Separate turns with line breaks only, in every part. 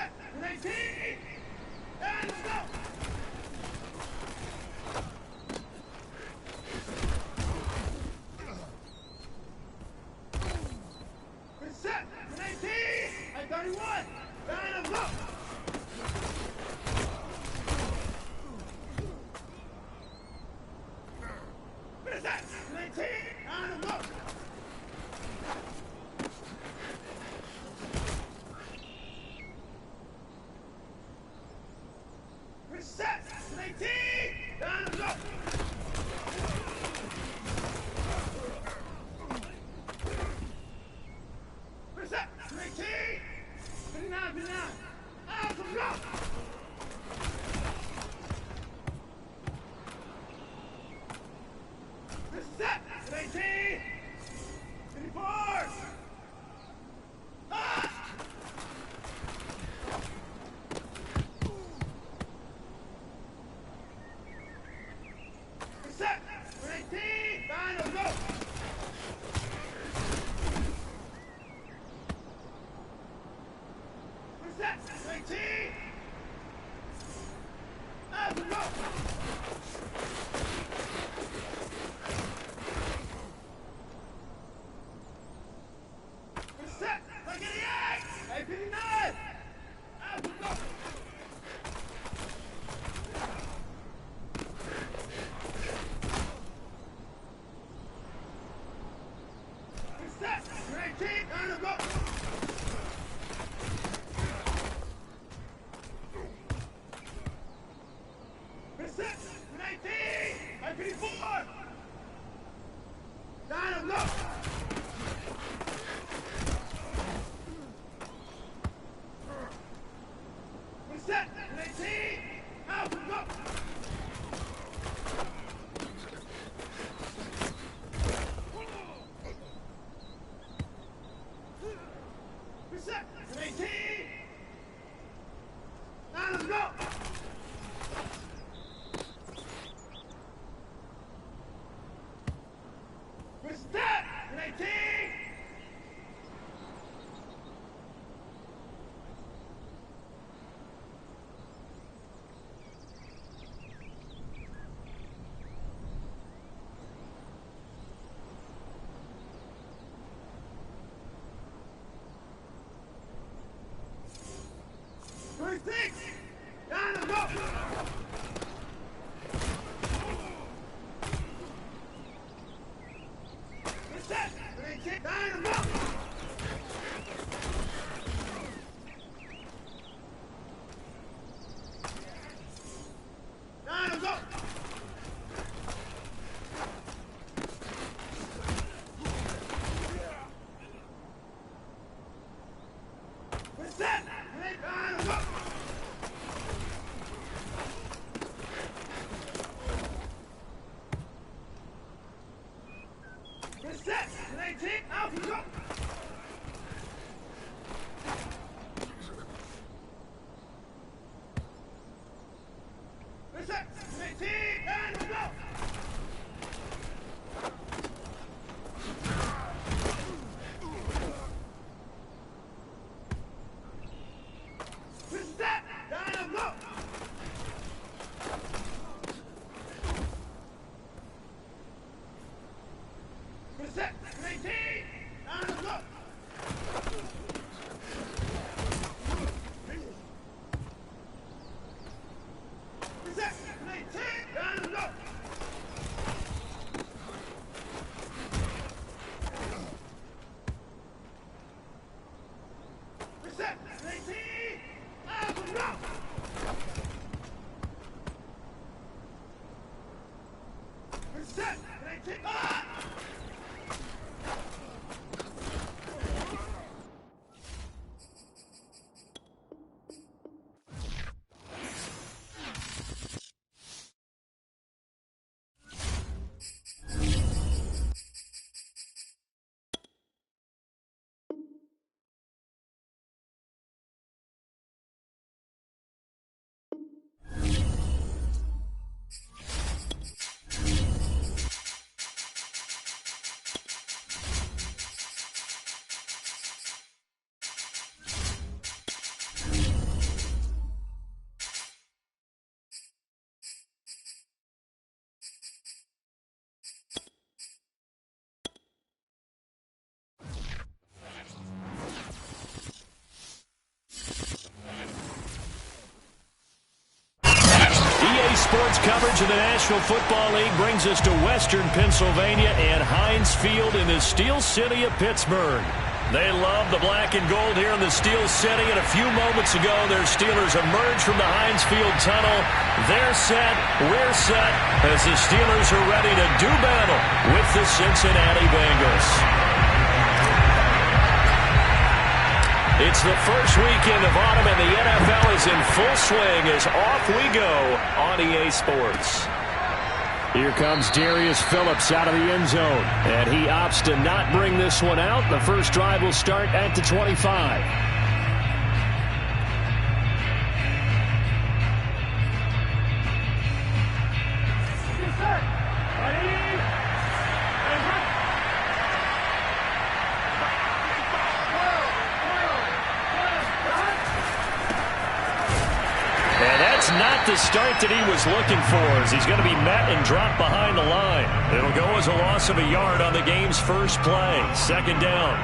Reset! 19! And go! Reset! 19! And 31! And go! Reset! 19! And go! Reset! 19! And go! Reset! 19! 59, 59! Out of go! Reset! 19! 54! Ah! Reset! 19! Final go! Reset! 19! Out of go! Reset! 58! 59! Out of go! Reset! 19! Out of go! Reset! 19! 54! Down and go! Reset! 19! Out and go! Reset! 19! Down and go! Reset! 19! Six! Down and go! Reset! 19! Down and go! Down and go! Reset! Down and go! Reset! 19! Out and go! Reset! 19! And go! Reset! Down and go! Reset! 19! Down and go! Reset! 19! Down and go! Reset! 19! Out and go! Reset! 19! Ah!
sports coverage of the National Football League brings us to Western Pennsylvania and Heinz Field in the Steel City of Pittsburgh. They love the black and gold here in the Steel City, and a few moments ago, their Steelers emerged from the Heinz Field tunnel. They're set, we're set, as the Steelers are ready to do battle with the Cincinnati Bengals. It's the first weekend of autumn, and the NFL is in full swing as off we go on EA Sports. Here comes Darius Phillips out of the end zone, and he opts to not bring this one out. The first drive will start at the 25. Not the start that he was looking for, as he's going to be met and dropped behind the line. It'll go as a loss of a yard on the game's first play. Second down.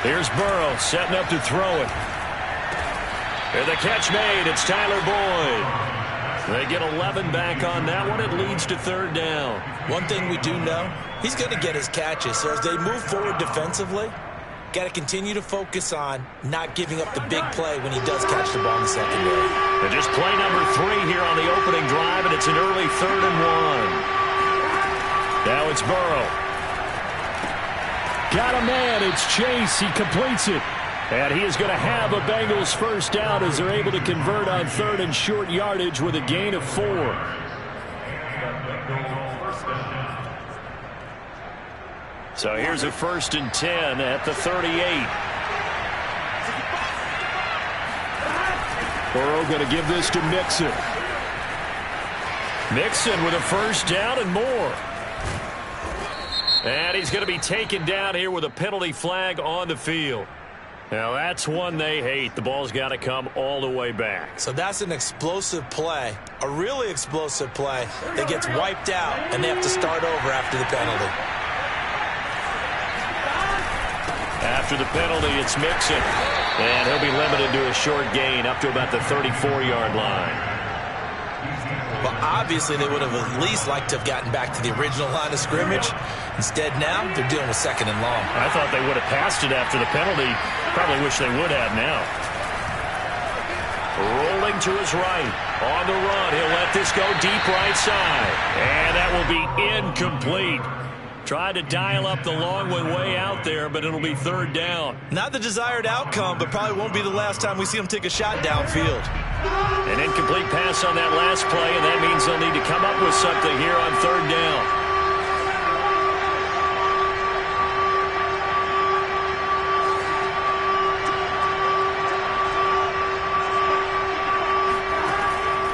Here's Burrow setting up to throw it. And the catch made. It's Tyler Boyd. They get 11 back on that one. It leads to third down.
One thing we do know, he's going to get his catches. So as they move forward defensively, got to continue to focus on not giving up the big play when he does catch the ball in the secondary.
And just play number 3 here on the opening drive, and it's an early 3rd and 1. Now it's Burrow. Got a man. It's Chase. He completes it. And he is going to have a Bengals first down as they're able to convert on 3rd and short yardage with a gain of 4. So here's a 1st and 10 at the 38. Burrow going to give this to Mixon. Mixon with a first down and more. And he's going to be taken down here with a penalty flag on the field. Now, that's one they hate. The ball's got to come all the way back.
So that's an explosive play, a really explosive play that gets wiped out, and they have to start over after the penalty.
After the penalty, it's Mixon. And he'll be limited to a short gain up to about the 34-yard line.
Well, obviously, they would have at least liked to have gotten back to the original line of scrimmage. Instead, now, they're dealing with 2nd and long.
I thought they would have passed it after the penalty. Probably wish they would have now. Rolling to his right. On the run. He'll let this go deep right side. And that will be incomplete. Tried to dial up the long one way out there, but it'll be 3rd down.
Not the desired outcome, but probably won't be the last time we see him take a shot downfield.
An incomplete pass on that last play, and that means they'll need to come up with something here on 3rd down.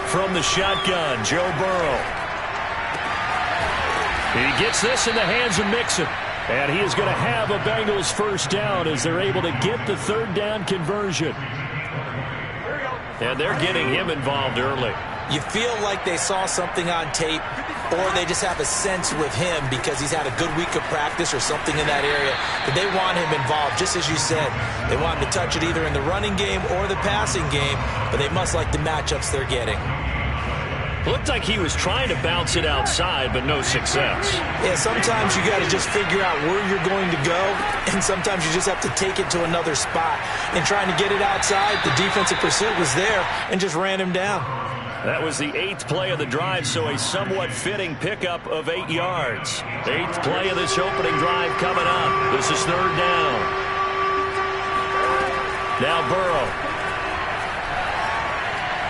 From the shotgun, Joe Burrow. He gets this in the hands of Mixon. And he is going to have a Bengals first down as they're able to get the 3rd down conversion. And they're getting him involved early.
You feel like they saw something on tape, or they just have a sense with him because he's had a good week of practice or something in that area that they want him involved, just as you said. They want him to touch it either in the running game or the passing game, but they must like the matchups they're getting.
Looked like he was trying to bounce it outside, but no success.
Yeah, sometimes you got to just figure out where you're going to go, and sometimes you just have to take it to another spot. And trying to get it outside, the defensive pursuit was there and just ran him down.
That was the 8th play of the drive, so a somewhat fitting pickup of 8 yards. 8th play of this opening drive coming up. This is 3rd down. Now Burrow.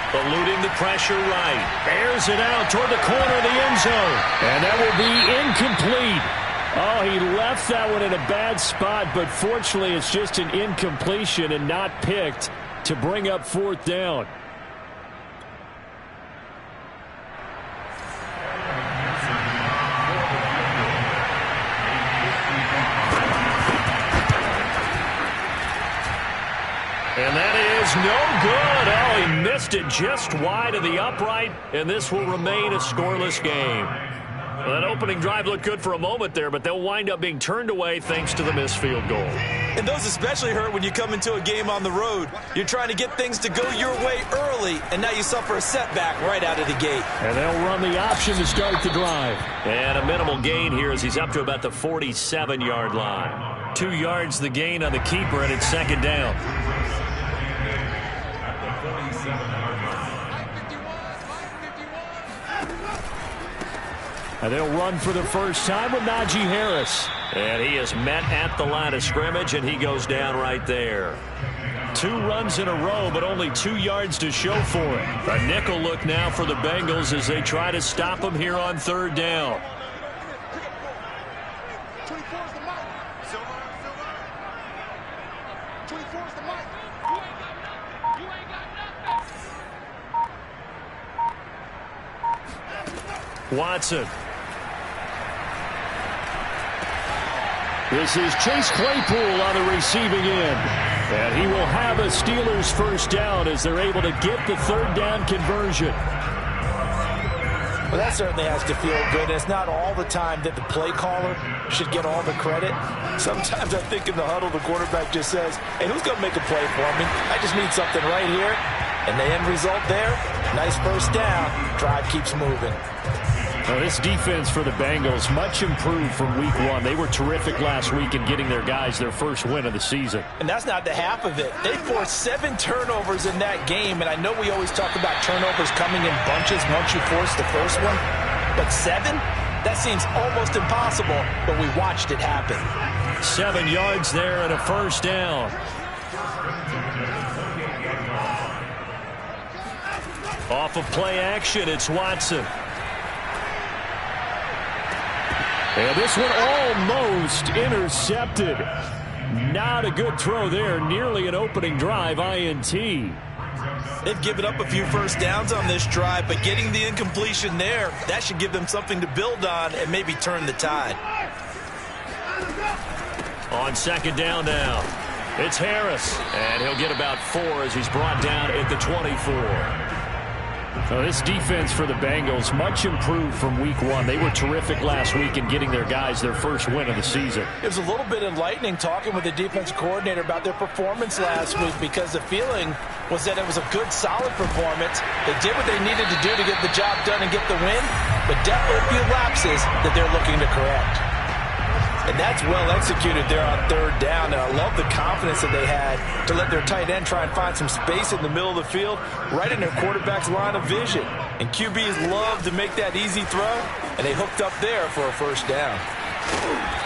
Eluding the pressure right. Airs it out toward the corner of the end zone. And that will be incomplete. Oh, he left that one in a bad spot, but fortunately it's just an incompletion and not picked to bring up 4th down. And that is no good. Oh, he missed it just wide of the upright, and this will remain a scoreless game. Well, that opening drive looked good for a moment there, but they'll wind up being turned away thanks to the missed field goal.
And those especially hurt when you come into a game on the road. You're trying to get things to go your way early, and now you suffer a setback right out of the gate.
And they'll run the option to start the drive. And a minimal gain here as he's up to about the 47-yard line. 2 yards the gain on the keeper, and it's second down. And they'll run for the first time with Najee Harris. And he is met at the line of scrimmage, and he goes down right there. 2 runs in a row, but only 2 yards to show for it. A nickel look now for the Bengals as they try to stop him here on third down. Watson. This is Chase Claypool on the receiving end. And he will have a Steelers first down as they're able to get the third down conversion.
Well, that certainly has to feel good. And it's not all the time that the play caller should get all the credit. Sometimes I think in the huddle, the quarterback just says, hey, who's going to make a play for me? I just need something right here. And the end result there, nice first down. Drive keeps moving.
Well, this defense for the Bengals, much improved from week 1. They were terrific last week in getting their guys their first win of the season.
And that's not the half of it. They forced 7 turnovers in that game, and I know we always talk about turnovers coming in bunches once you force the first one, but 7? That seems almost impossible, but we watched it happen.
7 yards there and a first down. Off of play action, it's Watson. And this one almost intercepted. Not a good throw there. Nearly an opening drive INT.
They've given up a few first downs on this drive, but getting the incompletion there, that should give them something to build on and maybe turn the tide.
On second down now, it's Harris. And he'll get about 4 as he's brought down at the 24. Well, this defense for the Bengals, much improved from week 1. They were terrific last week in getting their guys their first win of the season.
It was a little bit enlightening talking with the defense coordinator about their performance last week because the feeling was that it was a good, solid performance. They did what they needed to do to get the job done and get the win, but definitely a few lapses that they're looking to correct. And that's well executed there on third down. And I love the confidence that they had to let their tight end try and find some space in the middle of the field, right in their quarterback's line of vision. And QBs love to make that easy throw, and they hooked up there for a first down.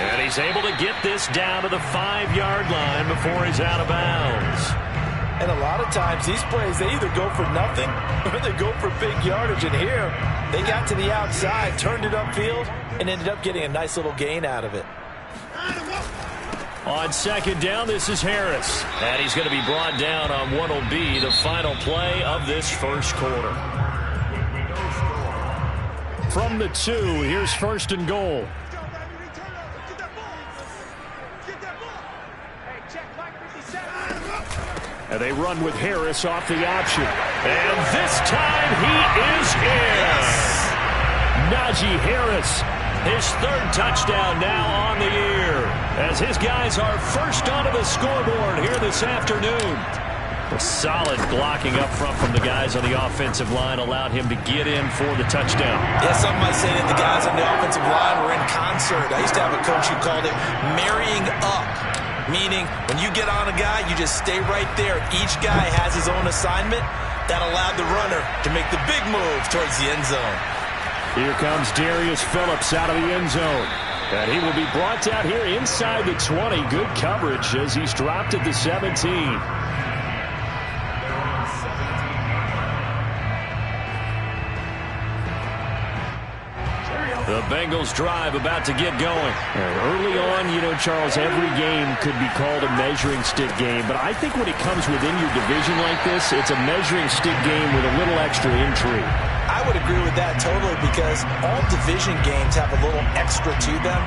And he's able to get this down to the 5-yard line before he's out of bounds.
And a lot of times these plays, they either go for nothing or they go for big yardage. And here, they got to the outside, turned it upfield, and ended up getting a nice little gain out of it.
On second down, this is Harris. And he's going to be brought down on what will be the final play of this first quarter. From the 2, here's first and goal. And they run with Harris off the option. And this time he is in. Najee Harris, his 3rd touchdown now on the year, as his guys are first onto the scoreboard here this afternoon. Solid blocking up front from the guys on the offensive line allowed him to get in for the touchdown.
Yeah, some might say that the guys on the offensive line were in concert. I used to have a coach who called it marrying up, meaning when you get on a guy, you just stay right there. Each guy has his own assignment. That allowed the runner to make the big move towards the end zone.
Here comes Darius Phillips out of the end zone. And he will be brought down here inside the 20. Good coverage as he's dropped at the 17. The Bengals drive about to get going. And early on, you know, Charles, every game could be called a measuring stick game. But I think when it comes within your division like this, it's a measuring stick game with a little extra intrigue.
I would agree with that totally because all division games have a little extra to them.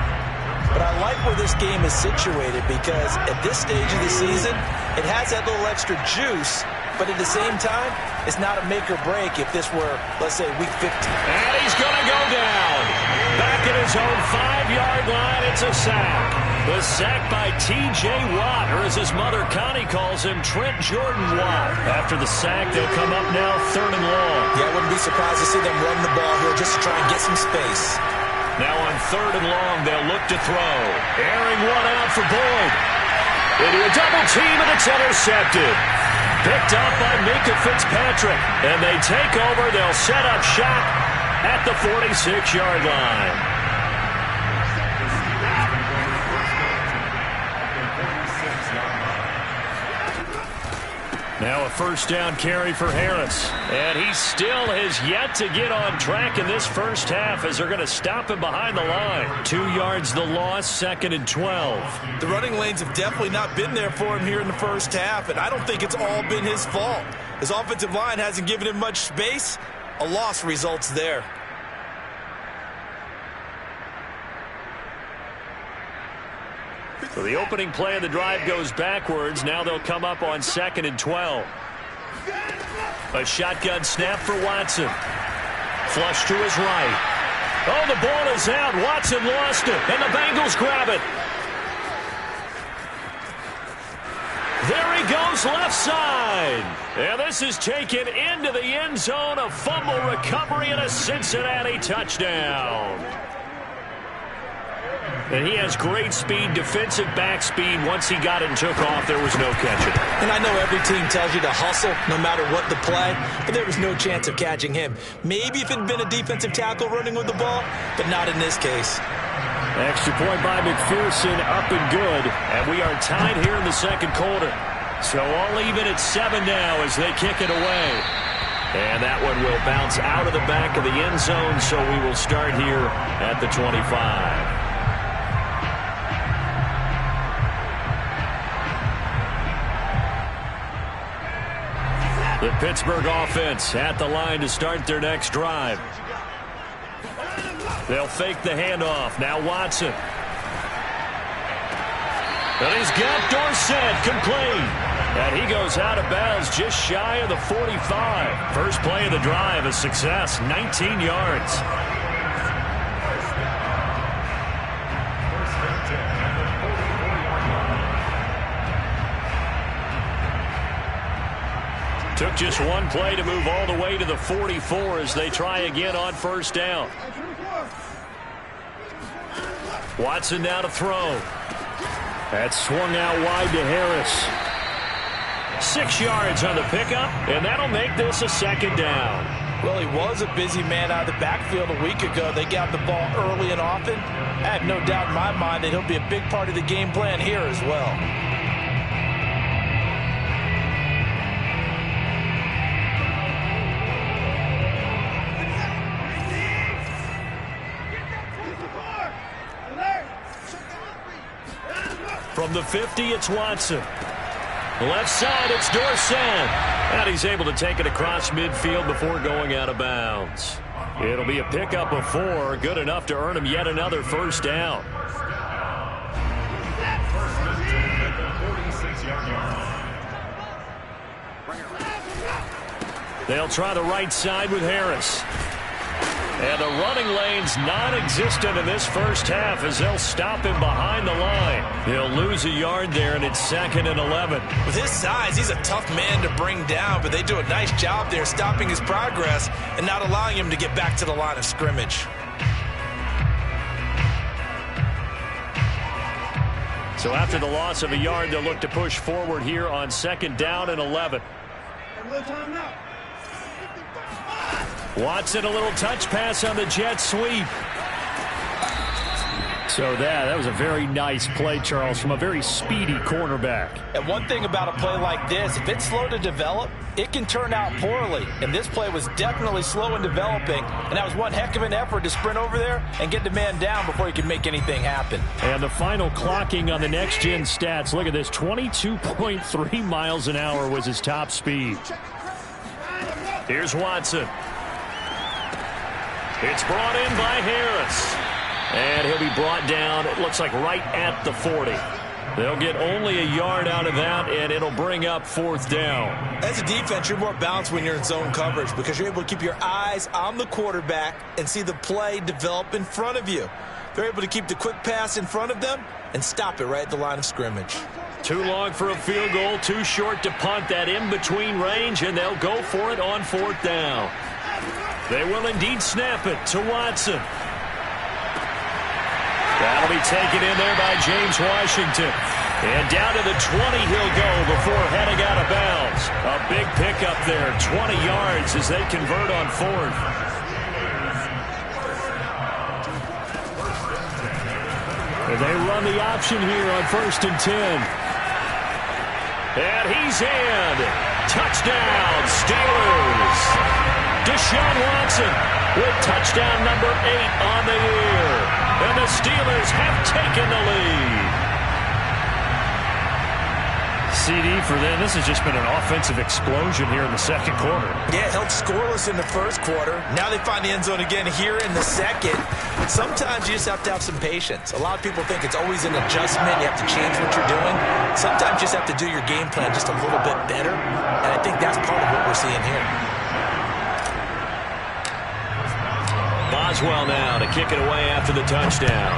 But I like where this game is situated because at this stage of the season, it has that little extra juice. But at the same time, it's not a make or break if this were, let's say, week 15.
And he's going to go down. Back at his own 5-yard line. It's a sack. The sack by T.J. Watt, or as his mother Connie calls him, Trent Jordan Watt. After the sack, they'll come up now 3rd and long.
Yeah, I wouldn't be surprised to see them run the ball here just to try and get some space.
Now on 3rd and long, they'll look to throw. Airing one out for Boyd. Into a double team, and it's intercepted. Picked up by Minkah Fitzpatrick. And they take over. They'll set up shop at the 46-yard line. Now a 1st down carry for Harris. And he still has yet to get on track in this first half as they're going to stop him behind the line. 2 yards the loss, 2nd and 12.
The running lanes have definitely not been there for him here in the first half, and I don't think it's all been his fault. His offensive line hasn't given him much space. A loss results there.
So the opening play of the drive goes backwards. Now they'll come up on 2nd and 12. A shotgun snap for Watson. Flush to his right. Oh, the ball is out. Watson lost it, and the Bengals grab it. There he goes left side. And this is taken into the end zone. A fumble recovery and a Cincinnati touchdown. And he has great speed, defensive back speed. Once he got it and took off, there was no catching.
And I know every team tells you to hustle no matter what the play, but there was no chance of catching him. Maybe if it had been a defensive tackle running with the ball, but not in this case.
Extra point by McPherson, up and good. And we are tied here in the 2nd quarter. So all even at 7 now as they kick it away. And that one will bounce out of the back of the end zone, so we will start here at the 25. The Pittsburgh offense at the line to start their next drive. They'll fake the handoff. Now Watson. And he's got Dorsett complete. And he goes out of bounds just shy of the 45. First play of the drive, a success, 19 yards. Took just one play to move all the way to the 44 as they try again on 1st down. Watson now to throw. That's swung out wide to Harris. 6 yards on the pickup, and that'll make this a 2nd down.
Well, he was a busy man out of the backfield a week ago. They got the ball early and often. I have no doubt in my mind that he'll be a big part of the game plan here as well.
From the 50, it's Watson. Left side, it's Dorsett. And he's able to take it across midfield before going out of bounds. It'll be a pickup of 4, good enough to earn him yet another 1st down. They'll try the right side with Harris. And the running lane's non-existent in this first half as they'll stop him behind the line. He'll lose a yard there, and it's 2nd and 11.
With his size, he's a tough man to bring down, but they do a nice job there stopping his progress and not allowing him to get back to the line of scrimmage.
So after the loss of a yard, they'll look to push forward here on 2nd down and 11. Watson, a little touch pass on the jet sweep. So that was a very nice play, Charles, from a very speedy cornerback.
And one thing about a play like this, if it's slow to develop, it can turn out poorly. And this play was definitely slow in developing, and that was one heck of an effort to sprint over there and get the man down before he could make anything happen.
And the final clocking on the next-gen stats, look at this, 22.3 miles an hour was his top speed. Here's Watson. It's brought in by Harris. And he'll be brought down, it looks like right at the 40. They'll get only a yard out of that, and it'll bring up 4th down.
As a defense, you're more balanced when you're in zone coverage because you're able to keep your eyes on the quarterback and see the play develop in front of you. They're able to keep the quick pass in front of them and stop it right at the line of scrimmage.
Too long for a field goal, too short to punt that in-between range, and they'll go for it on 4th down. They will indeed snap it to Watson. That'll be taken in there by James Washington. And down to the 20 he'll go before heading out of bounds. A big pickup there, 20 yards as they convert on 4th. And they run the option here on 1st and 10. And he's in. Touchdown, Steelers. Deshaun Watson with touchdown number 8 on the year. And the Steelers have taken the lead. CD for them. This has just been an offensive explosion here in the second quarter.
Yeah, held scoreless in the first quarter. Now they find the end zone again here in the second. Sometimes you just have to have some patience. A lot of people think it's always an adjustment. You have to change what you're doing. Sometimes you just have to do your game plan just a little bit better. And I think that's part of what we're seeing here.
Boswell now to kick it away after the touchdown.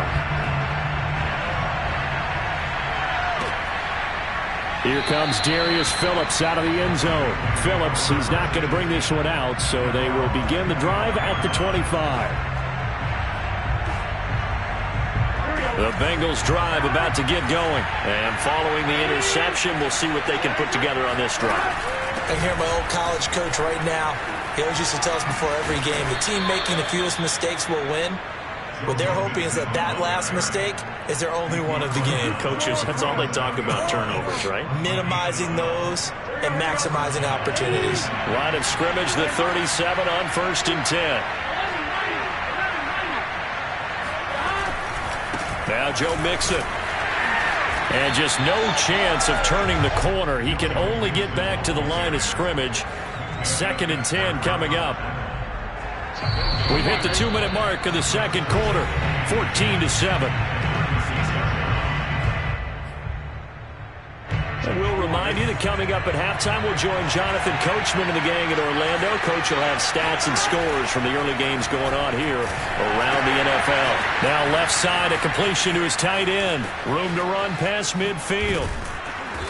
Here comes Darius Phillips out of the end zone. Phillips, he's not going to bring this one out, so they will begin the drive at the 25. The Bengals drive about to get going. And following the interception, we'll see what they can put together on this drive.
I hear my old college coach right now. He always used to tell us before every game, the team making the fewest mistakes will win. What they're hoping is that that last mistake is their only one of the game.
Coaches, that's all they talk about, turnovers, right?
Minimizing those and maximizing opportunities.
Line of scrimmage, the 37 on 1st and 10. Now Joe Mixon. And just no chance of turning the corner. He can only get back to the line of scrimmage. 2nd and 10 coming up. We've hit the 2-minute mark of the second quarter. 14-7. And we'll remind you that coming up at halftime, we'll join Jonathan Coachman and the gang in Orlando. Coach will have stats and scores from the early games going on here around the NFL. Now left side, a completion to his tight end. Room to run past midfield.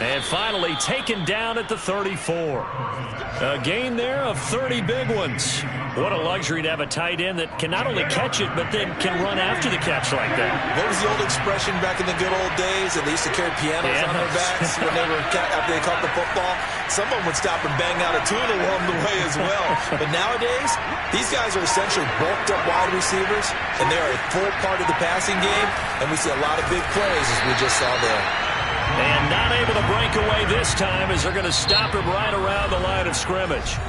And finally taken down at the 34. A gain there of 30 big ones. What a luxury to have a tight end that can not only catch it, but then can run after the catch like that.
What was the old expression back in the good old days? And they used to carry pianos on their backs when after they caught the football. Someone would stop and bang out a tune along the way as well. But nowadays, these guys are essentially bulked up wide receivers, and they are a full part of the passing game. And we see a lot of big plays as we just saw there.
And not able to break away this time as they're going to stop him right around the line of scrimmage.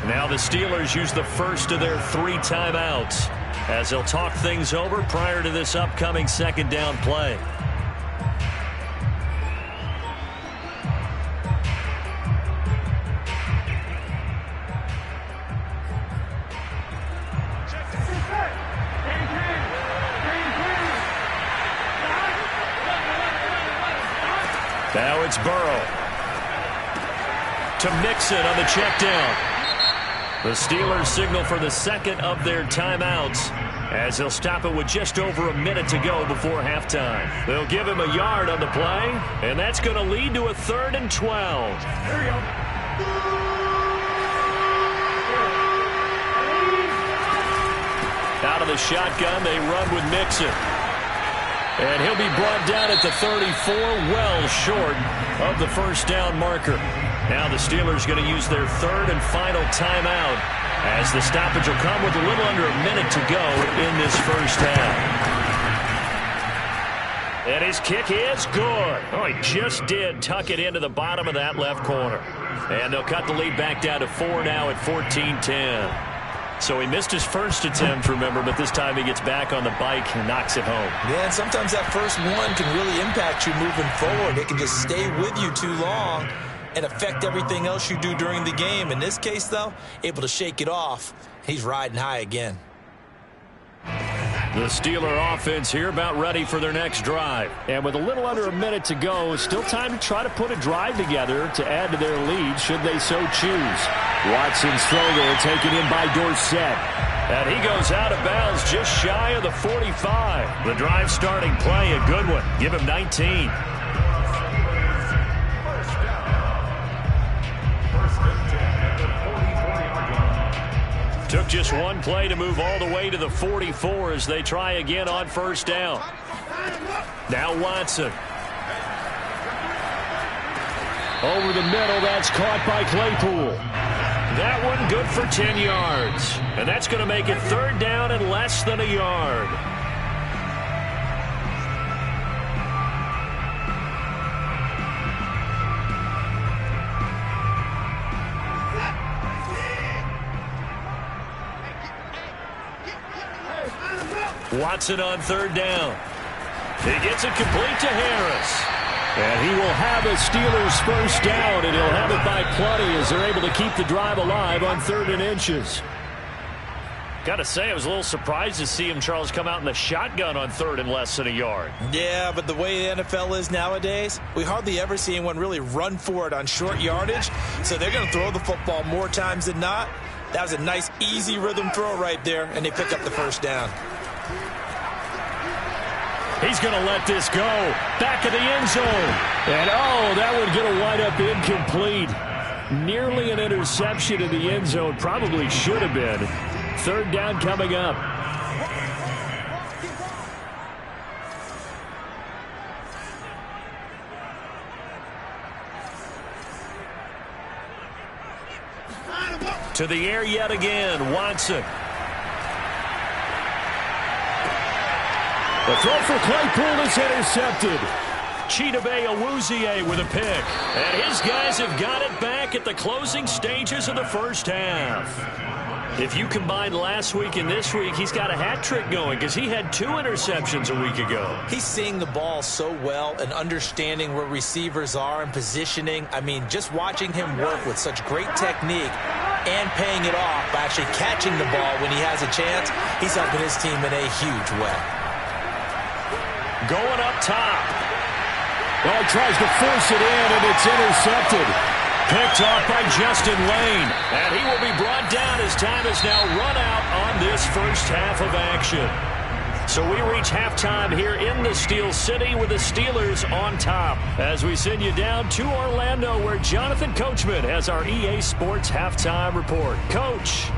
Now the Steelers use the first of their 3 timeouts as they'll talk things over prior to this upcoming 2nd down play. Now it's Burrow to Mixon on the check down. The Steelers signal for the 2nd of their timeouts as they'll stop it with just over a minute to go before halftime. They'll give him a yard on the play, and that's going to lead to a 3rd and 12.
Here we go.
Out of the shotgun, they run with Mixon. And he'll be brought down at the 34, well short of the 1st down marker. Now the Steelers going to use their 3rd and final timeout as the stoppage will come with a little under a minute to go in this first half. And his kick is good. Oh, he just did tuck it into the bottom of that left corner. And they'll cut the lead back down to 4 now at 14-10. So he missed his first attempt, remember, but this time he gets back on the bike and knocks it home.
Yeah, and sometimes that first one can really impact you moving forward. It can just stay with you too long and affect everything else you do during the game. In this case, though, able to shake it off. He's riding high again.
The Steeler offense here about ready for their next drive.
And with a little under a minute to go, still time to try to put a drive together to add to their lead should they so choose. Watson's throw there taken in by Dorsett.
And he goes out of bounds just shy of the 45. The drive starting play, a good one. Give him 19. Took just one play to move all the way to the 44 as they try again on first down. Now Watson.
Over the middle, that's caught by Claypool.
That one good for 10 yards. And that's going to make it third down and less than a yard. Watson on third down. He gets it complete to Harris.
And he will have a Steelers first down, and he'll have it by plenty as they're able to keep the drive alive on 3rd and inches.
Got to say, I was a little surprised to see him, Charles, come out in the shotgun on 3rd and less than a yard.
Yeah, but the way the NFL is nowadays, we hardly ever see anyone really run for it on short yardage. So they're going to throw the football more times than not. That was a nice, easy rhythm throw right there, and they pick up the first down.
He's going to let this go. Back of the end zone.
And, that would get a wind-up incomplete. Nearly an interception in the end zone. Probably should have been. 3rd down coming up.
To the air yet again. Watson.
The throw for Claypool is intercepted.
Chidobe Awuzie with a pick. And his guys have got it back at the closing stages of the first half. If you combine last week and this week, he's got a hat trick going because he had 2 interceptions a week ago.
He's seeing the ball so well and understanding where receivers are and positioning. I mean, just watching him work with such great technique and paying it off by actually catching the ball when he has a chance, he's helping his team in a huge way.
Going up top.
Well, tries to force it in, and it's intercepted.
Picked off by Justin Lane. And he will be brought down as time has now run out on this first half of action. So we reach halftime here in the Steel City with the Steelers on top. As we send you down to Orlando where Jonathan Coachman has our EA Sports halftime report. Coach.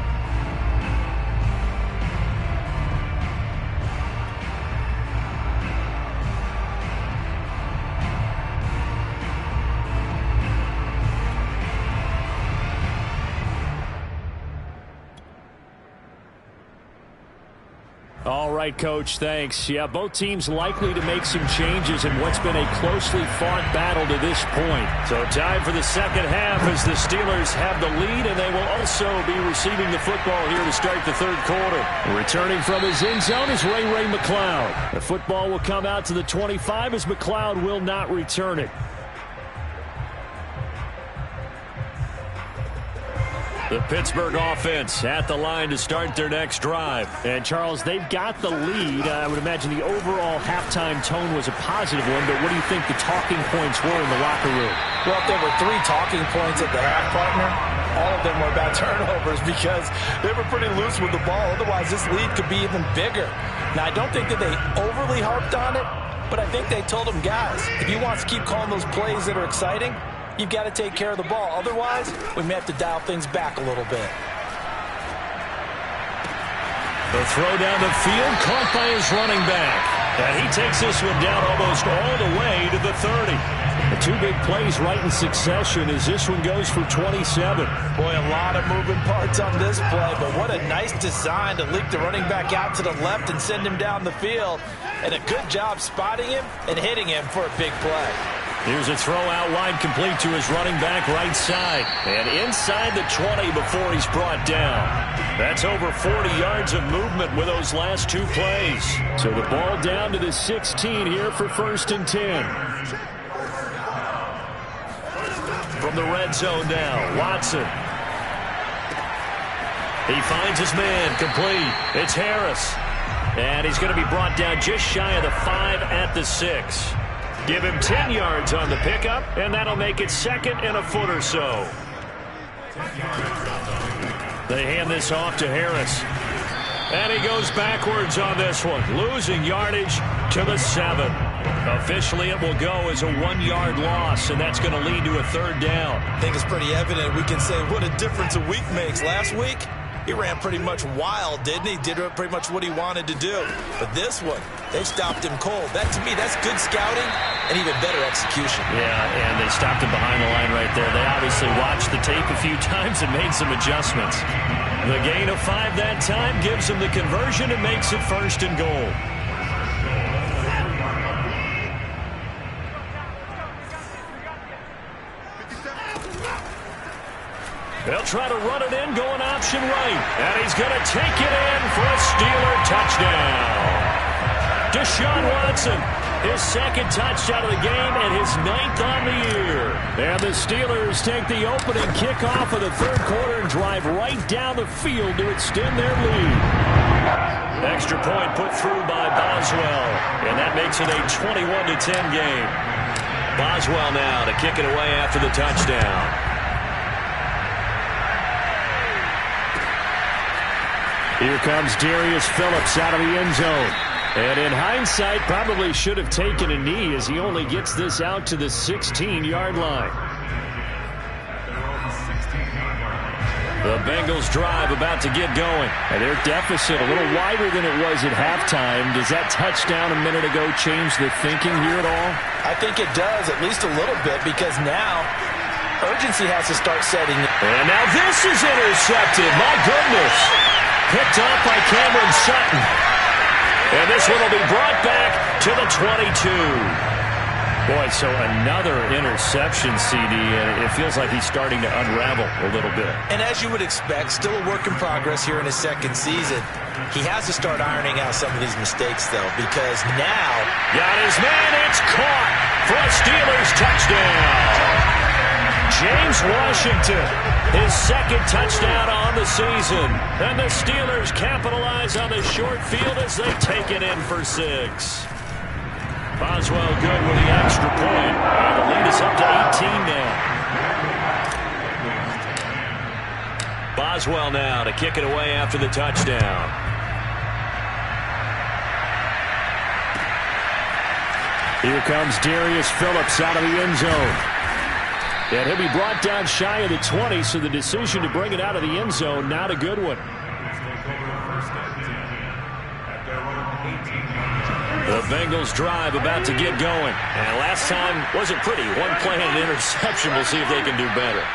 All right, Coach, thanks. Yeah, both teams likely to make some changes in what's been a closely fought battle to this point.
So time for the second half as the Steelers have the lead, and they will also be receiving the football here to start the third quarter.
Returning from his end zone is Ray McLeod. The football will come out to the 25 as McLeod will not return it.
The Pittsburgh offense at the line to start their next drive.
And, Charles, they've got the lead. I would imagine the overall halftime tone was a positive one, but what do you think the talking points were in the locker room?
Well, if there were 3 talking points at the half, partner, all of them were about turnovers because they were pretty loose with the ball. Otherwise, this lead could be even bigger. Now, I don't think that they overly harped on it, but I think they told them, guys, if you want to keep calling those plays that are exciting, you've got to take care of the ball. Otherwise, we may have to dial things back a little bit.
The throw down the field caught by his running back. And he takes this one down almost all the way to the 30.
The 2 big plays right in succession as this one goes for 27.
Boy, a lot of moving parts on this play, but what a nice design to leak the running back out to the left and send him down the field. And a good job spotting him and hitting him for a big play.
Here's a throw out wide complete to his running back right side. And inside the 20 before he's brought down. That's over 40 yards of movement with those last 2 plays.
So the ball down to the 16 here for 1st and 10.
From the red zone now, Watson. He finds his man complete. It's Harris. And he's going to be brought down just shy of the 5 at the 6. Give him 10 yards on the pickup, and that'll make it 2nd and a foot or so. They hand this off to Harris. And he goes backwards on this one, losing yardage to the 7. Officially, it will go as a 1-yard loss, and that's going to lead to a 3rd down.
I think it's pretty evident. We can say what a difference a week makes. Last week, he ran pretty much wild, didn't he? Did pretty much what he wanted to do. But this one, they stopped him cold. That, to me, that's good scouting and even better execution.
Yeah, and they stopped him behind the line right there. They obviously watched the tape a few times and made some adjustments. The gain of 5 that time gives him the conversion and makes it 1st and goal. They'll try to run it in, going option right. And he's going to take it in for a Steeler touchdown. Deshaun Watson, his 2nd touchdown of the game and his 9th on the year. And the Steelers take the opening kickoff of the 3rd quarter and drive right down the field to extend their lead. Extra point put through by Boswell. And that makes it a 21-10 game. Boswell now to kick it away after the touchdown.
Here comes Darius Phillips out of the end zone. And in hindsight, probably should have taken a knee as he only gets this out to the 16-yard line.
The Bengals drive about to get going.
And their deficit a little wider than it was at halftime. Does that touchdown a minute ago change the thinking here at all?
I think it does, at least a little bit, because now urgency has to start setting in.
And now this is intercepted. My goodness. Picked up by Cameron Sutton. And this one will be brought back to the 22.
Boy, so another interception, CD, and it feels like he's starting to unravel a little bit.
And as you would expect, still a work in progress here in his 2nd season. He has to start ironing out some of these mistakes, though, because now...
Got his man, it's caught for a Steelers touchdown. James Washington, his 2nd touchdown on the season. And the Steelers capitalize on the short field as they take it in for 6. Boswell good with the extra point. And the lead is up to 18 now. Boswell now to kick it away after the touchdown.
Here comes Darius Phillips out of the end zone. And he'll be brought down shy of the 20, so the decision to bring it out of the end zone, not a good one.
The Bengals drive about to get going. And last time wasn't pretty. One play and an interception. We'll see if they can do better.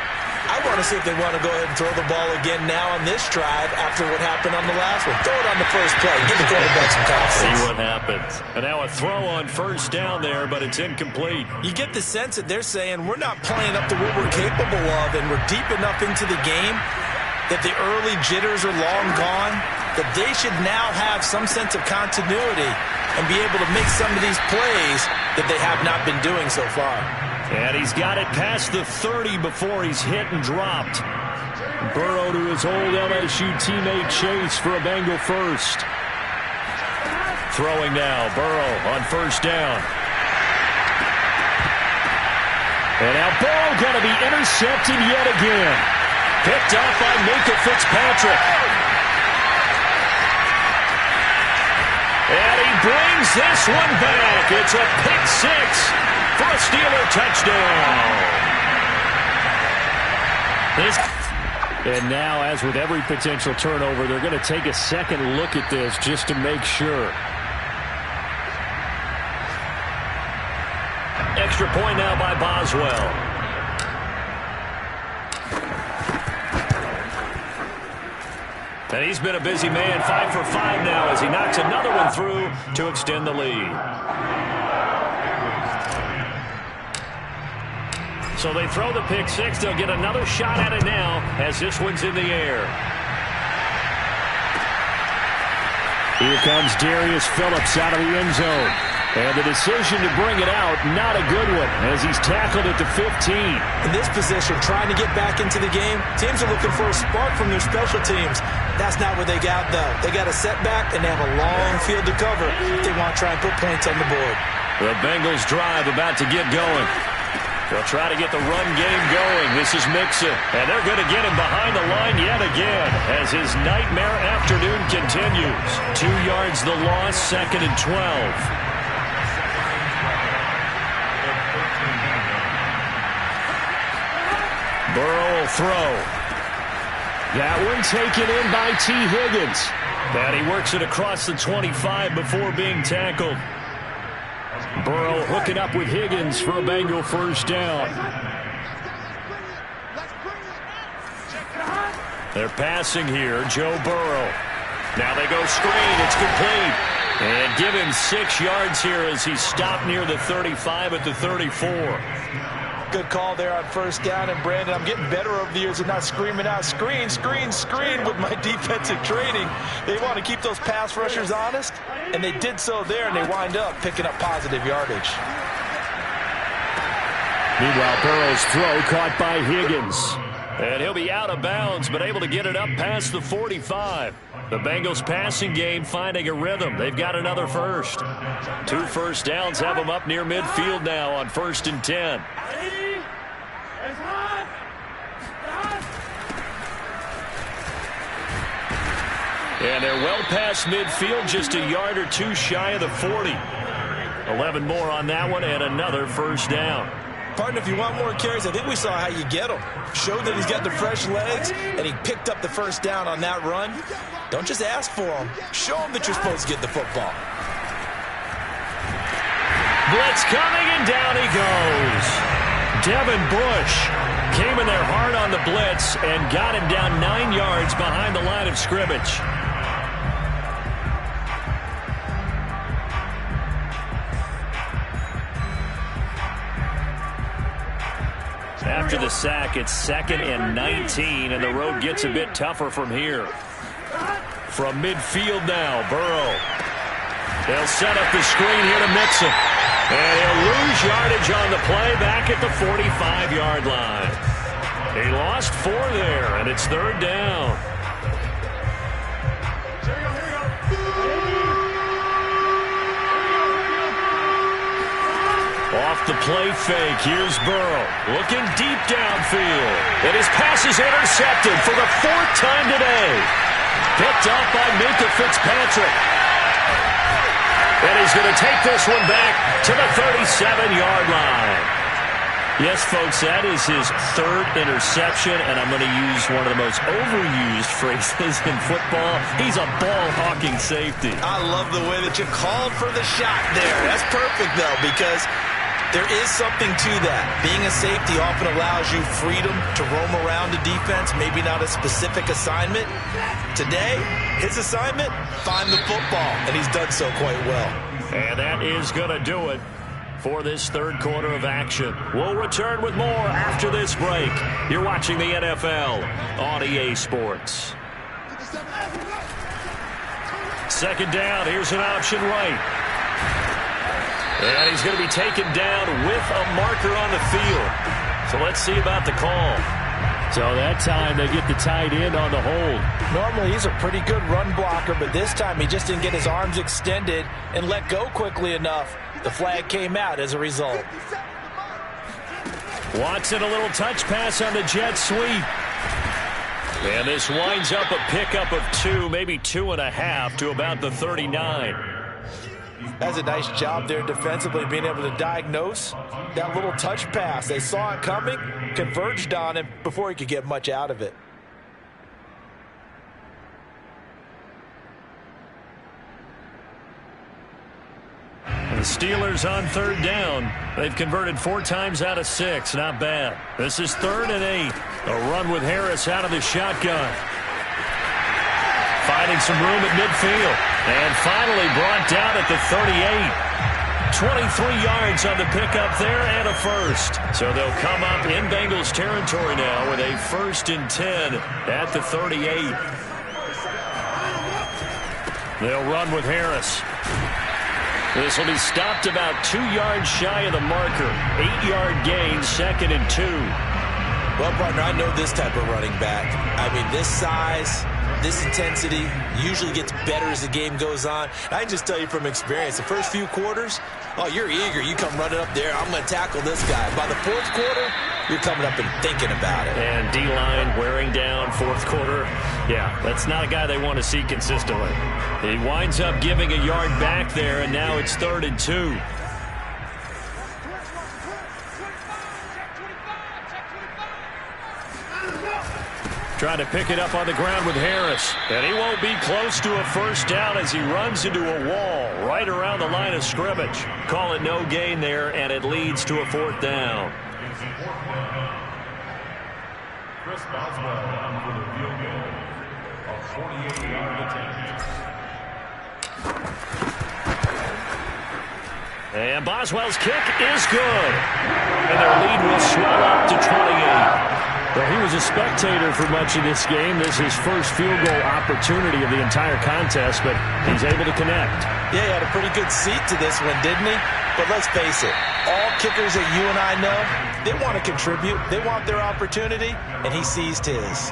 I want to see if they want to go ahead and throw the ball again now on this drive after what happened on the last one. Throw it on the first play. Give the quarterback some confidence.
See what happens. And now a throw on 1st down there, but it's incomplete.
You get the sense that they're saying we're not playing up to what we're capable of, and we're deep enough into the game that the early jitters are long gone, that they should now have some sense of continuity and be able to make some of these plays that they have not been doing so far.
And he's got it past the 30 before he's hit and dropped.
Burrow to his old LSU teammate Chase for a Bengal first.
Throwing now, Burrow on 1st down.
And now Burrow going to be intercepted yet again.
Picked up by Minkah Fitzpatrick. And he brings this one back. It's a pick 6 for a Steeler touchdown.
And now, as with every potential turnover, they're going to take a second look at this just to make sure.
Extra point now by Boswell. And he's been a busy man, 5 for 5 now as he knocks another one through to extend the lead. So they throw the pick 6. They'll get another shot at it now as this one's in the air.
Here comes Darius Phillips out of the end zone. And the decision to bring it out, not a good one, as he's tackled at the 15.
In this position, trying to get back into the game, teams are looking for a spark from their special teams. That's not what they got, though. They got a setback, and they have a long field to cover if they want to try and put points on the board.
The Bengals drive about to get going. They'll try to get the run game going. This is Mixon, and they're going to get him behind the line yet again as his nightmare afternoon continues. 2 yards the loss, 2nd and 12. Burrow will throw.
That one taken in by T. Higgins.
And he works it across the 25 before being tackled.
Burrow hooking up with Higgins for a Bengal first down.
They're passing here, Joe Burrow. Now they go screen, it's complete. And give him 6 yards here as he stopped near the 35 at the 34.
Good call there on first down. And, Brandon, I'm getting better over the years of not screaming out, screen, screen, screen with my defensive training. They want to keep those pass rushers honest, and they did so there, and they wind up picking up positive yardage.
Meanwhile, Burrow's throw caught by Higgins.
And he'll be out of bounds, but able to get it up past the 45. The Bengals passing game finding a rhythm. They've got another first. 2 first downs have them up near midfield now on 1st and 10. And they're well past midfield, just a yard or 2 shy of the 40. 11 more on that one and another first down.
Partner, if you want more carries, I think we saw how you get them. Showed that he's got the fresh legs, and he picked up the first down on that run. Don't just ask for them. Show them that you're supposed to get the football.
Blitz coming, and down he goes. Devin Bush came in there hard on the blitz and got him down 9 yards behind the line of scrimmage. After the sack, it's 2nd and 19, and the road gets a bit tougher from here. From midfield now, Burrow. They'll set up the screen here to Mixon. And he'll lose yardage on the play back at the 45-yard line. He lost 4 there, and it's 3rd down. Off the play fake, here's Burrow. Looking deep downfield. And his pass is intercepted for the 4th time today. Picked up by Minka Fitzpatrick. And he's going to take this one back to the 37-yard line. Yes, folks, that is his 3rd interception, and I'm going to use one of the most overused phrases in football. He's a ball-hawking safety.
I love the way that you called for the shot there. That's perfect, though, because there is something to that. Being a safety often allows you freedom to roam around a defense, maybe not a specific assignment. Today, his assignment, find the football, and he's done so quite well.
And that is going to do it for this 3rd quarter of action. We'll return with more after this break. You're watching the NFL on EA Sports. 2nd down, here's an option right. And he's going to be taken down with a marker on the field. So let's see about the call.
So that time they get the tight end on the hold.
Normally he's a pretty good run blocker, but this time he just didn't get his arms extended and let go quickly enough. The flag came out as a result.
Watson, a little touch pass on the jet sweep. And this winds up a pickup of 2, maybe 2.5 to about the 39.
That's a nice job there defensively, being able to diagnose that little touch pass. They saw it coming, converged on him before he could get much out of it.
The Steelers on 3rd down. They've converted 4 times out of 6. Not bad. This is 3rd and 8. A run with Harris out of the shotgun. Finding some room at midfield. And finally brought down at the 38. 23 yards on the pickup there and a first. So they'll come up in Bengals territory now with a 1st and 10 at the 38. They'll run with Harris. This will be stopped about 2 yards shy of the marker. 8-yard gain, 2nd and 2.
Well, partner, I know this type of running back. I mean, this size, this intensity usually gets better as the game goes on. And I can just tell you from experience, the first few quarters, oh, you're eager. You come running up there, I'm going to tackle this guy. By the fourth quarter, you're coming up and thinking about it.
And D-line wearing down, fourth quarter. Yeah, that's not a guy they want to see consistently. He winds up giving a yard back there, and now it's 3rd and 2. Trying to pick it up on the ground with Harris. And he won't be close to a first down as he runs into a wall right around the line of scrimmage. Call it no gain there, and it leads to a 4th down.
Chris Boswell on for the field goal. A 48-yard attempt.
And Boswell's kick is good. And their lead will swell up to 28.
Well, he was a spectator for much of this game. This is his first field goal opportunity of the entire contest, but he's able to connect.
Yeah, he had a pretty good seat to this one, didn't he? But let's face it, all kickers that you and I know, they want to contribute. They want their opportunity, and he seized his.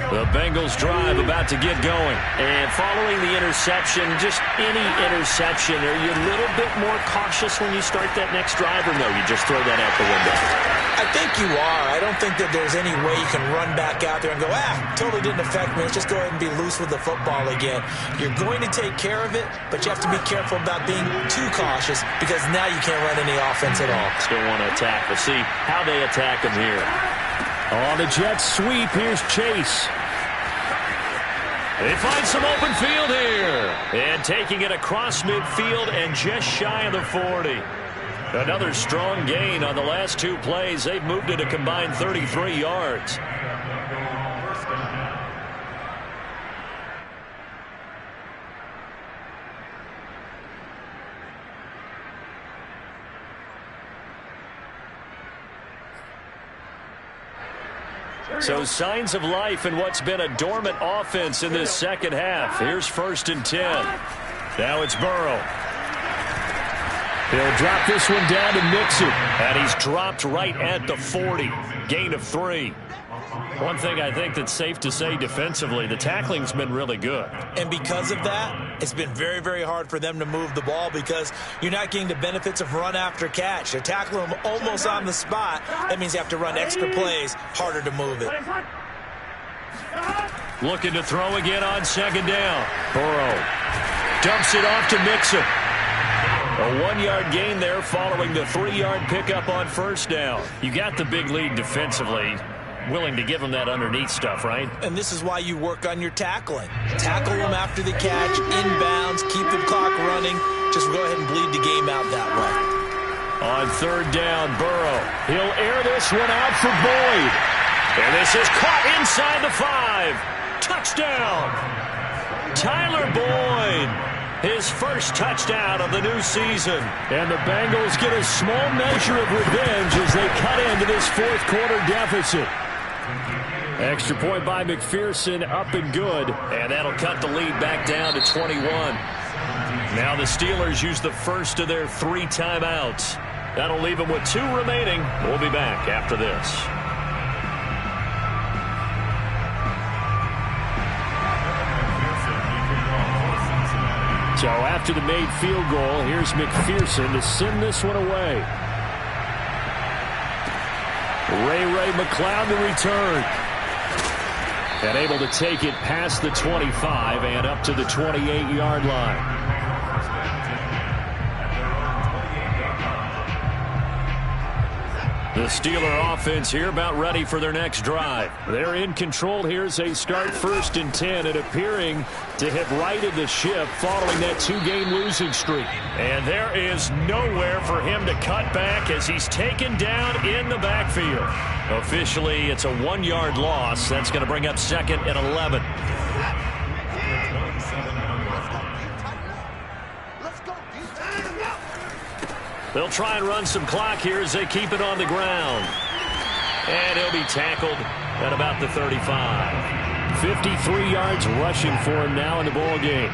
The Bengals drive about to get going. And following the interception, just any interception, are you a little bit more cautious when you start that next drive, or no, you just throw that out the window?
I think you are. I don't think that there's any way you can run back out there and go, totally didn't affect me. Let's just go ahead and be loose with the football again. You're going to take care of it, but you have to be careful about being too cautious because now you can't run any offense at all.
Still want to attack. We'll see how they attack him here.
On the Jets sweep, here's Chase.
They find some open field here. And taking it across midfield and just shy of the 40. Another strong gain on the last 2 plays. They've moved it a combined 33 yards. So signs of life in what's been a dormant offense in this second half. Here's 1st and 10. Now it's Burrow.
He'll drop this one down to Mixon.
And he's dropped right at the 40. Gain of 3. One thing I think that's safe to say defensively, the tackling's been really good.
And because of that, it's been very, very hard for them to move the ball because you're not getting the benefits of run after catch. They're tackling them almost on the spot. That means you have to run extra plays, harder to move it.
Looking to throw again on 2nd down. Burrow dumps it off to Mixon. A 1-yard gain there following the 3-yard pickup on 1st down. You got the big lead defensively. Willing to give them that underneath stuff, right?
And this is why you work on your tackling. Tackle them after the catch, inbounds, keep the clock running. Just go ahead and bleed the game out that way.
On 3rd down, Burrow. He'll air this one out for Boyd. And this is caught inside the 5. Touchdown! Tyler Boyd. His first touchdown of the new season.
And the Bengals get a small measure of revenge as they cut into this 4th quarter deficit. Extra point by McPherson, up and good.
And that'll cut the lead back down to 21. Now the Steelers use the first of their 3 timeouts. That'll leave them with 2 remaining. We'll be back after this.
So after the made field goal, here's McPherson to send this one away. Ray McLeod to return. And able to take it past the 25 and up to the 28-yard line. The Steeler offense here about ready for their next drive. They're in control here as they start 1st and 10 and appearing to have righted the ship following that 2-game losing streak.
And there is nowhere for him to cut back as he's taken down in the backfield. Officially, it's a 1-yard loss. That's going to bring up 2nd and 11. They'll try and run some clock here as they keep it on the ground. And he'll be tackled at about the 35.
53 yards rushing for him now in the ball game.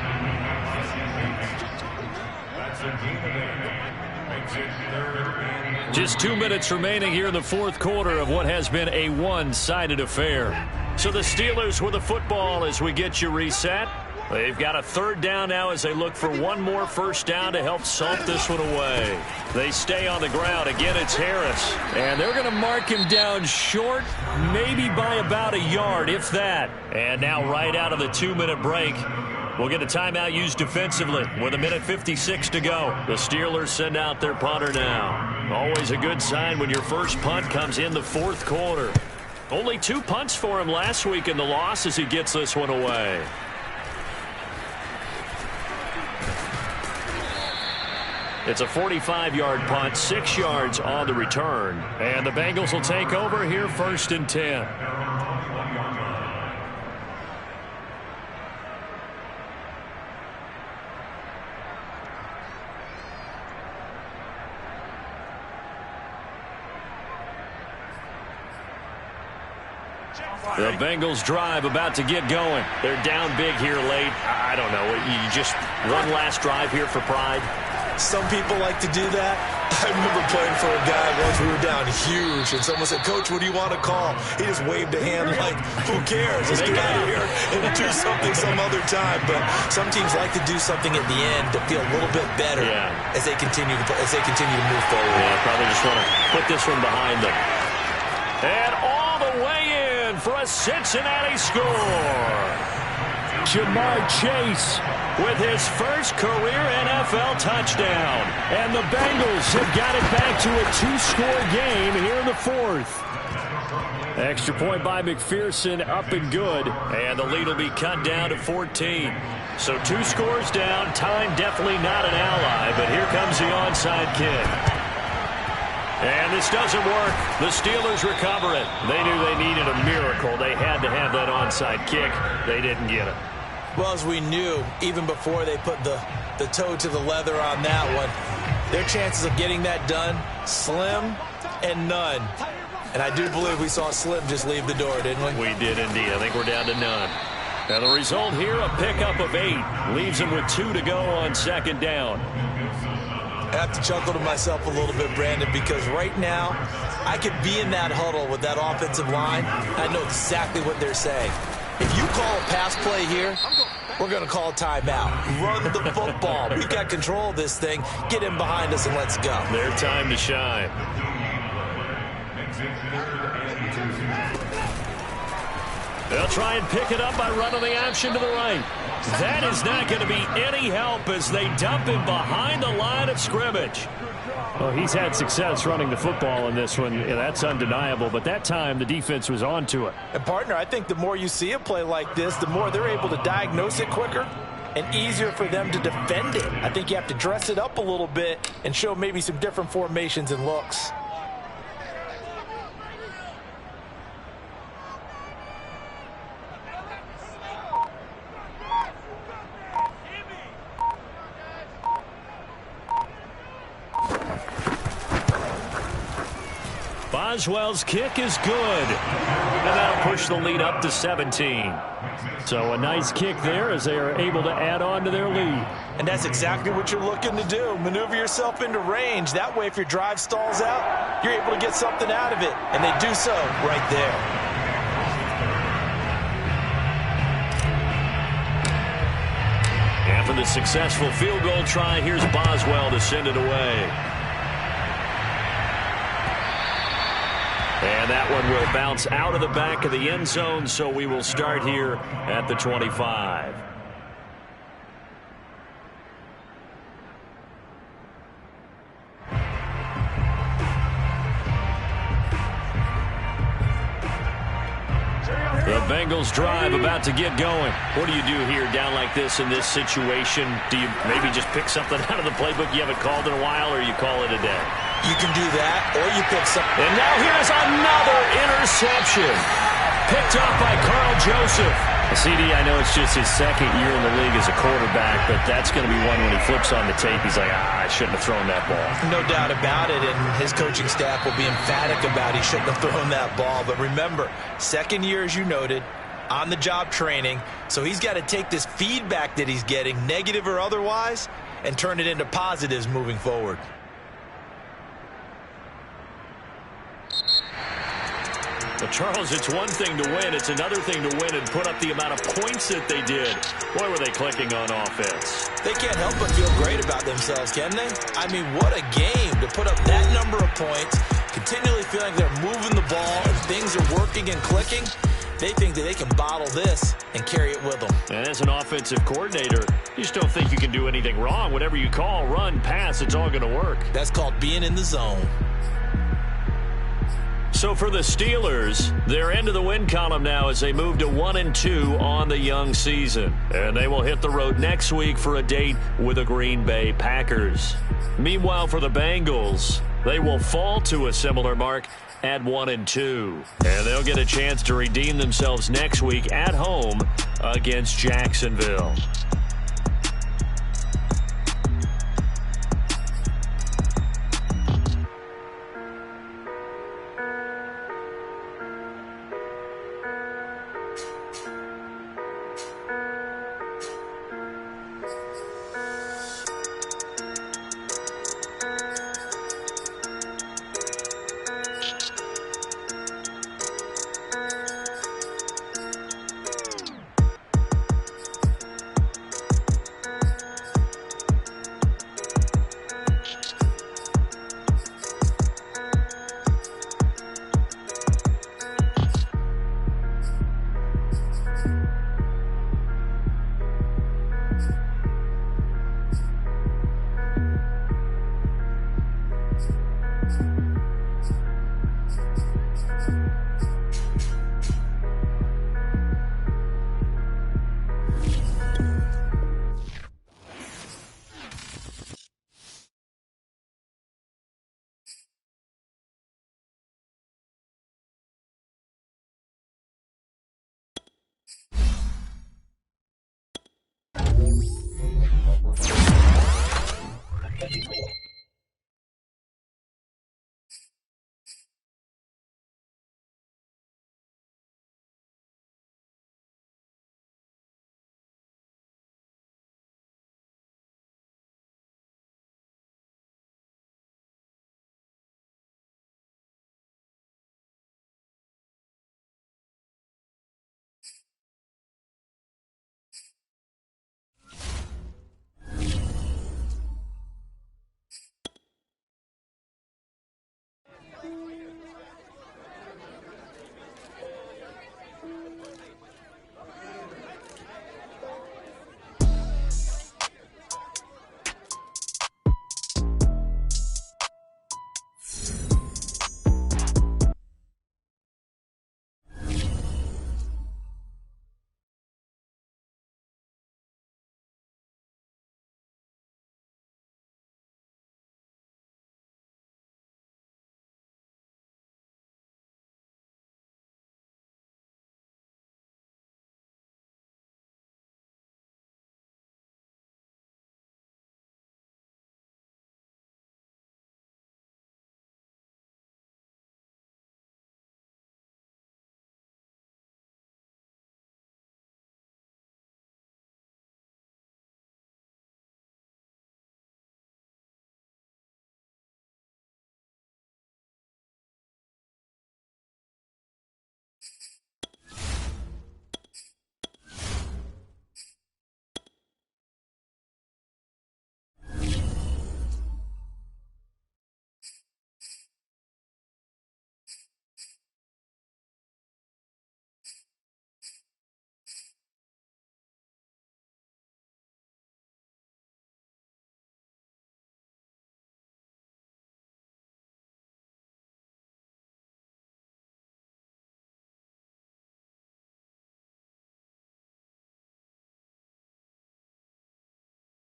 That's a gain of 8. Makes it 3rd and 4.
Just 2 minutes remaining here in the fourth quarter of what has been a one-sided affair. So the Steelers with the football as we get you reset. They've got a 3rd down now as they look for one more first down to help salt this one away. They stay on the ground. Again, it's Harris. And they're going to mark him down short, maybe by about a yard, if that. And now right out of the 2-minute break, we'll get a timeout used defensively with 1:56 to go. The Steelers send out their punter now. Always a good sign when your first punt comes in the fourth quarter. Only 2 punts for him last week in the loss as he gets this one away. It's a 45-yard punt, 6 yards on the return. And the Bengals will take over here 1st and 10. The Bengals drive about to get going. They're down big here late. I don't know. You just one last drive here for pride?
Some people like to do that. I remember playing for a guy once. We were down huge, and someone said, "Coach, what do you want to call?" He just waved a hand like, who cares? Let's get out of here and do something some other time. But some teams like to do something at the end to feel a little bit better as they continue to move forward.
Yeah, probably just want to put this one behind them. And all the way in for a Cincinnati score. Jamar Chase with his first career NFL touchdown. And the Bengals have got it back to a 2-score game here in the fourth. Extra point by McPherson, up and good. And the lead will be cut down to 14. So 2 scores down. Time definitely not an ally, but here comes the onside kick. And this doesn't work. The Steelers recover it. They knew they needed a miracle. They had to have that onside kick. They didn't get it.
Well, as we knew, even before they put the toe to the leather on that one, their chances of getting that done, slim and none. And I do believe we saw Slim just leave the door, didn't we?
We did indeed. I think we're down to none. And the result here, a pickup of 8. Leaves them with 2 to go on 2nd down.
I have to chuckle to myself a little bit, Brandon, because right now I could be in that huddle with that offensive line. I know exactly what they're saying. If you call a pass play here, we're going to call a timeout. Run the football. We've got control of this thing. Get in behind us and let's go.
Their time to shine. They'll try and pick it up by running the option to the right. That is not going to be any help as they dump him behind the line of scrimmage. Well, he's had success running the football in this one. Yeah, that's undeniable, but that time the defense was on to it.
And, partner, I think the more you see a play like this, the more they're able to diagnose it quicker and easier for them to defend it. I think you have to dress it up a little bit and show maybe some different formations and looks.
Boswell's kick is good. And that'll push the lead up to 17. So a nice kick there as they are able to add on to their lead.
And that's exactly what you're looking to do. Maneuver yourself into range. That way, if your drive stalls out, you're able to get something out of it. And they do so right there.
After the successful field goal try, here's Boswell to send it away. And that one will bounce out of the back of the end zone, so we will start here at the 25. The Bengals drive about to get going. What do you do here down like this in this situation? Do you maybe just pick something out of the playbook you haven't called in a while, or you call it a day?
You can do that, or you pick something.
And now here's another interception. Picked off by Carl Joseph. CD, I know it's just his second year in the league as a quarterback, but that's going to be one when he flips on the tape, he's like, I shouldn't have thrown that ball.
No doubt about it, and his coaching staff will be emphatic about he shouldn't have thrown that ball. But remember, second year, as you noted, on-the-job training, so he's got to take this feedback that he's getting, negative or otherwise, and turn it into positives moving forward.
Well, Charles, it's one thing to win. It's another thing to win and put up the amount of points that they did. Boy, were they clicking on offense.
They can't help but feel great about themselves, can they? I mean, what a game to put up that number of points, continually feeling they're moving the ball and things are working and clicking. They think that they can bottle this and carry it with them.
And as an offensive coordinator, you just don't think you can do anything wrong. Whatever you call, run, pass, it's all going to work.
That's called being in the zone.
So for the Steelers, they're into the win column now as they move to 1-2 on the young season. And they will hit the road next week for a date with the Green Bay Packers. Meanwhile, for the Bengals, they will fall to a similar mark at 1-2. And they'll get a chance to redeem themselves next week at home against Jacksonville.